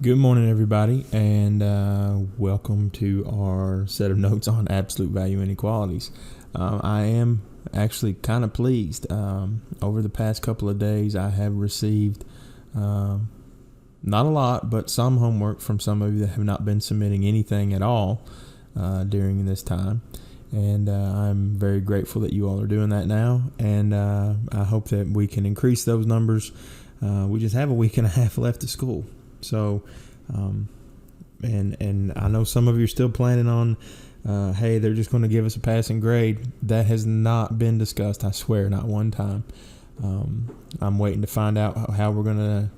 Good morning, everybody, and welcome to our set of notes on absolute value inequalities. I am actually kind of pleased. Over the past couple of days, I have received not a lot, but some homework from some of you that have not been submitting anything at all during this time. And I'm very grateful that you all are doing that now, and I hope that we can increase those numbers. We just have a week and a half left of school. So, and I know some of you are still planning on, hey, they're just going to give us a passing grade. That has not been discussed, I swear, not one time. I'm waiting to find out how we're going to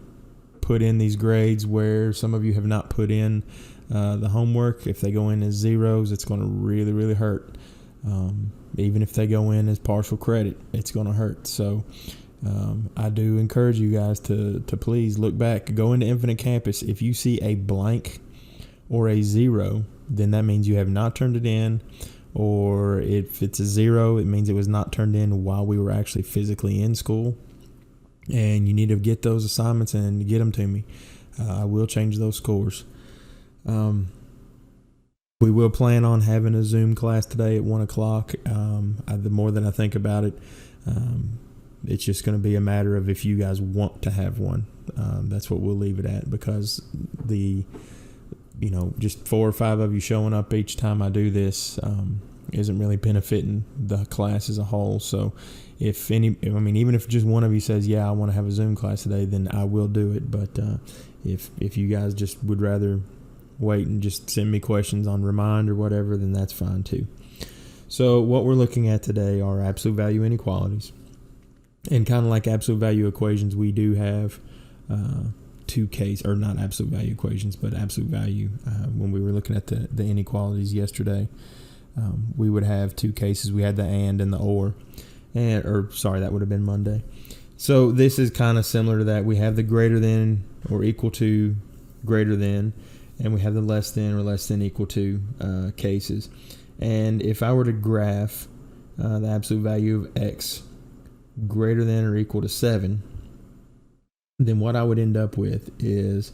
put in these grades where some of you have not put in the homework. If they go in as zeros, it's going to really, really hurt. Even if they go in as partial credit, it's going to hurt. So, I do encourage you guys to please look back, go into Infinite Campus. If you see a blank or a zero, then that means you have not turned it in, or if it's a zero, it means it was not turned in while we were actually physically in school, and you need to get those assignments and get them to me. I will change those scores. We will plan on having a Zoom class today at 1 o'clock. The more that I think about it, it's just going to be a matter of if you guys want to have one. That's what we'll leave it at, because just 4 or 5 of you showing up each time I do this isn't really benefiting the class as a whole. So even if just one of you says, yeah, I want to have a Zoom class today, then I will do it. But if you guys just would rather wait and just send me questions on Remind or whatever, then that's fine too. So what we're looking at today are absolute value inequalities. And kind of like absolute value equations, we do have not absolute value equations, but absolute value. When we were looking at the inequalities yesterday, we would have 2 cases. We had the and the or. That would have been Monday. So this is kind of similar to that. We have the greater than or equal to greater than, and we have the less than or less than equal to cases. And if I were to graph the absolute value of x greater than or equal to 7, then what I would end up with is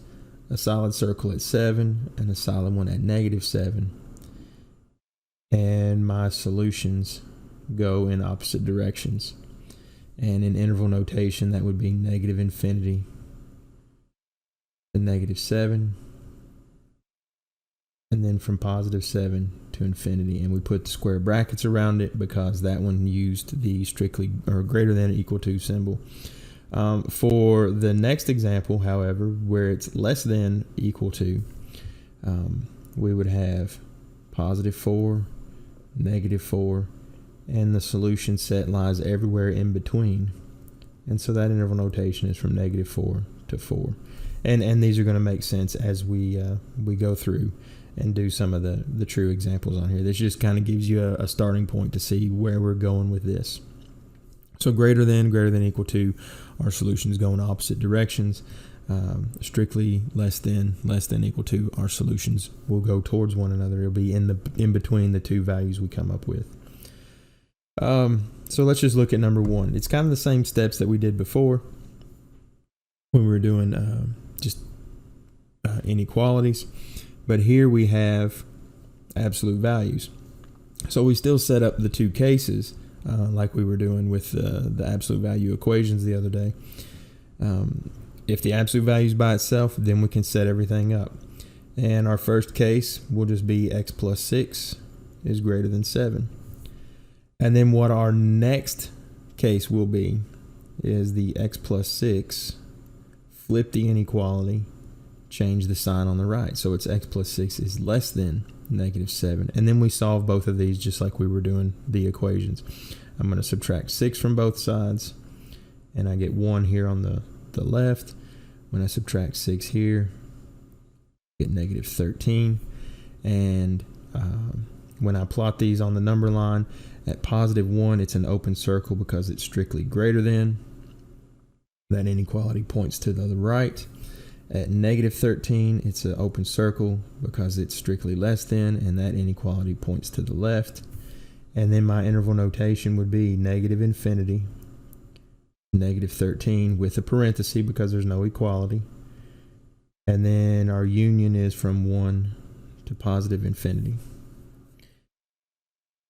a solid circle at 7 and a solid one at -7. And my solutions go in opposite directions. And in interval notation, that would be -infinity to -7. And then from +7 to infinity. And we put the square brackets around it because that one used the strictly or greater than or equal to symbol. For the next example, however, where it's less than equal to, we would have +4, -4, and the solution set lies everywhere in between. And so that interval notation is from -4 to 4. And these are going to make sense as we go through and do some of the true examples on here. This just kind of gives you a starting point to see where we're going with this. So greater than equal to, our solutions go in opposite directions. Strictly less than equal to, our solutions will go towards one another. It'll be in between the 2 values we come up with. So let's just look at number 1. It's kind of the same steps that we did before when we were doing inequalities. But here we have absolute values. So we still set up the 2 cases like we were doing with the absolute value equations the other day. If the absolute value is by itself, then we can set everything up. And our first case will just be x plus 6 is greater than 7. And then what our next case will be is the x plus 6, flip the inequality, change the sign on the right. So it's x plus 6 is less than -7. And then we solve both of these just like we were doing the equations. I'm going to subtract 6 from both sides, and I get 1 here on the left. When I subtract 6 here, I get -13. And when I plot these on the number line, at +1, it's an open circle because it's strictly greater than. That inequality points to the right. At -13, it's an open circle because it's strictly less than, and that inequality points to the left. And then my interval notation would be -infinity, -13 with a parenthesis because there's no equality, And then our union is from 1 to positive infinity.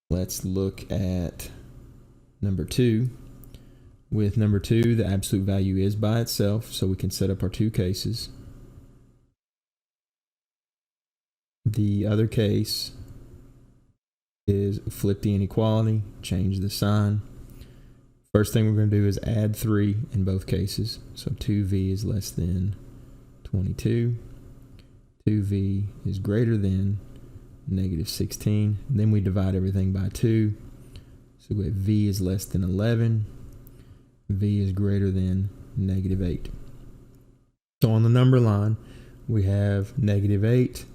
Let's look at number 2. With number 2, the absolute value is by itself, so we can set up our two cases. The other case is flip the inequality, change the sign. First thing we're going to do is add 3 in both cases. So 2v is less than 22. 2v is greater than negative 16. And then we divide everything by 2. So we have v is less than 11. V is greater than negative 8. So on the number line, we have negative 8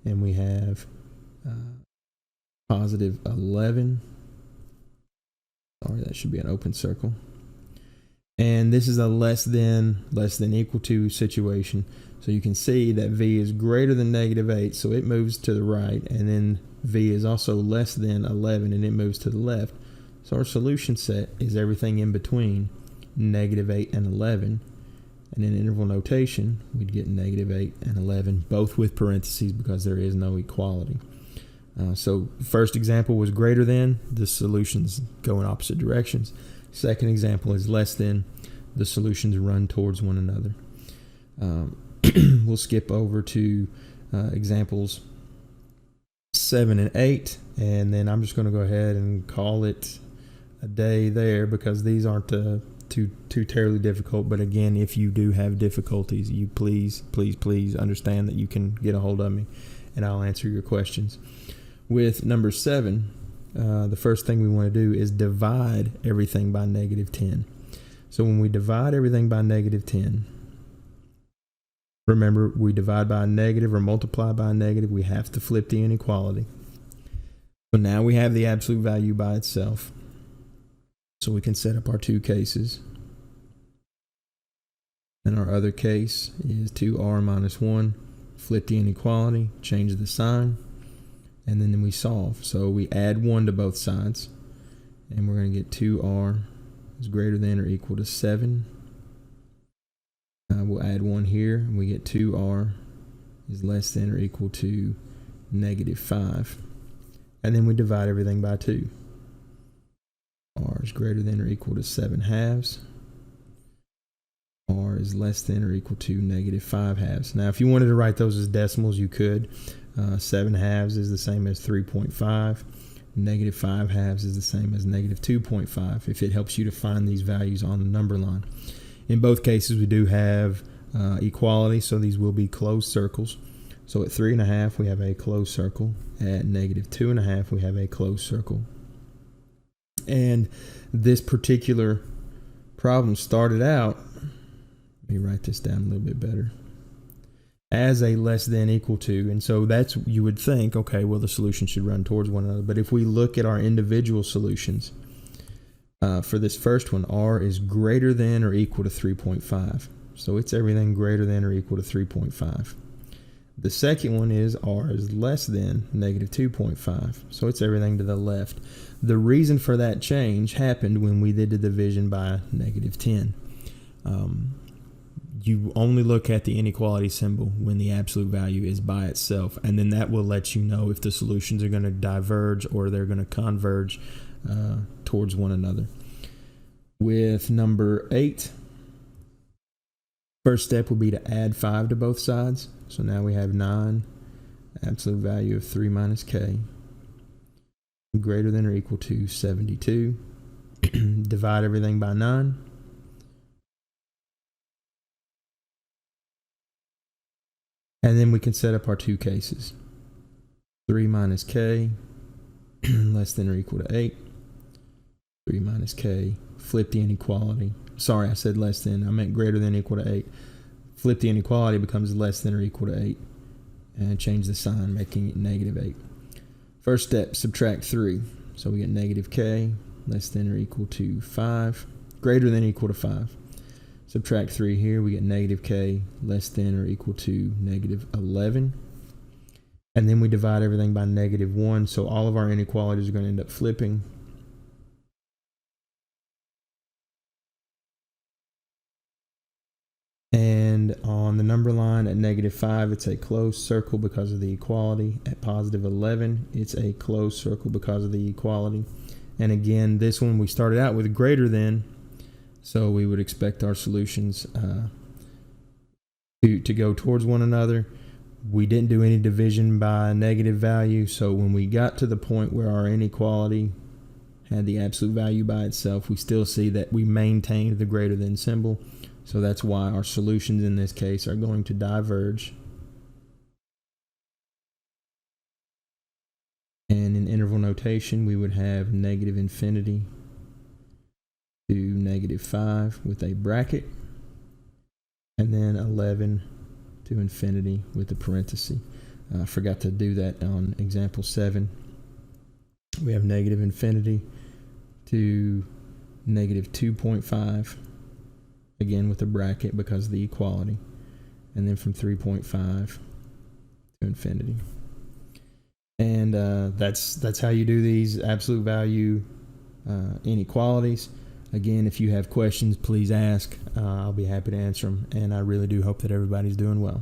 and we have positive 11. Sorry, that should be an open circle. And this is a less than equal to situation. So you can see that v is greater than negative 8, so it moves to the right, and then v is also less than 11 and it moves to the left. So our solution set is everything in between negative 8 and 11. And in interval notation, we'd get negative 8 and 11, both with parentheses because there is no equality. So first example was greater than, the solutions go in opposite directions. Second example is less than, the solutions run towards one another. We'll skip over to examples 7 and 8, and then I'm just going to go ahead and call it a day there because these aren't too terribly difficult. But again, if you do have difficulties, you please understand that you can get a hold of me and I'll answer your questions. With number 7, the first thing we want to do is divide everything by negative 10. So when we divide everything by negative 10, remember, we divide by a negative or multiply by a negative, we have to flip the inequality. So now we have the absolute value by itself. So we can set up our two cases. And our other case is 2r minus 1. Flip the inequality, change the sign, and then we solve. So we add 1 to both sides, and we're going to get 2r is greater than or equal to 7. We'll add 1 here, and we get 2r is less than or equal to negative 5. And then we divide everything by 2. R is greater than or equal to 7 halves. R is less than or equal to negative 5 halves. Now, if you wanted to write those as decimals, you could. 7 halves is the same as 3.5. Negative 5 halves is the same as negative 2.5, if it helps you to find these values on the number line. In both cases, we do have equality, so these will be closed circles. So at 3.5, we have a closed circle. At negative 2.5, we have a closed circle. And this particular problem started out, let me write this down a little bit better, as a less than equal to. And so that's, you would think, okay, well, the solution should run towards one another. But if we look at our individual solutions, for this first one, r is greater than or equal to 3.5. So it's everything greater than or equal to 3.5. The second one is r is less than negative 2.5. So it's everything to the left. The reason for that change happened when we did the division by negative 10. You only look at the inequality symbol when the absolute value is by itself, and then that will let you know if the solutions are going to diverge or they're going to converge towards one another. With number 8, first step will be to add 5 to both sides. So now we have 9, absolute value of 3 minus k, greater than or equal to 72. Divide everything by 9. And then we can set up our two cases. 3 minus k less than or equal to 8. 3 minus k, flip the inequality. Sorry, I said less than. I meant greater than or equal to 8. Flip the inequality, becomes less than or equal to 8. And change the sign, making it negative 8. First step, subtract 3. So we get negative k less than or equal to 5. Greater than or equal to 5. Subtract 3 here, we get negative k less than or equal to negative 11. And then we divide everything by negative 1, so all of our inequalities are going to end up flipping. And on the number line at -5, it's a closed circle because of the equality. At +11, it's a closed circle because of the equality. And again, this one we started out with greater than, so we would expect our solutions to go towards one another. We didn't do any division by negative value, so when we got to the point where our inequality had the absolute value by itself, we still see that we maintained the greater than symbol. So that's why our solutions in this case are going to diverge. And in interval notation, we would have -infinity to -5 with a bracket, and then 11 to infinity with a parenthesis. I forgot to do that on example 7. We have -infinity to -2.5, again with a bracket because of the equality, and then from 3.5 to infinity. And that's how you do these absolute value inequalities. Again, if you have questions, please ask. I'll be happy to answer them, and I really do hope that everybody's doing well.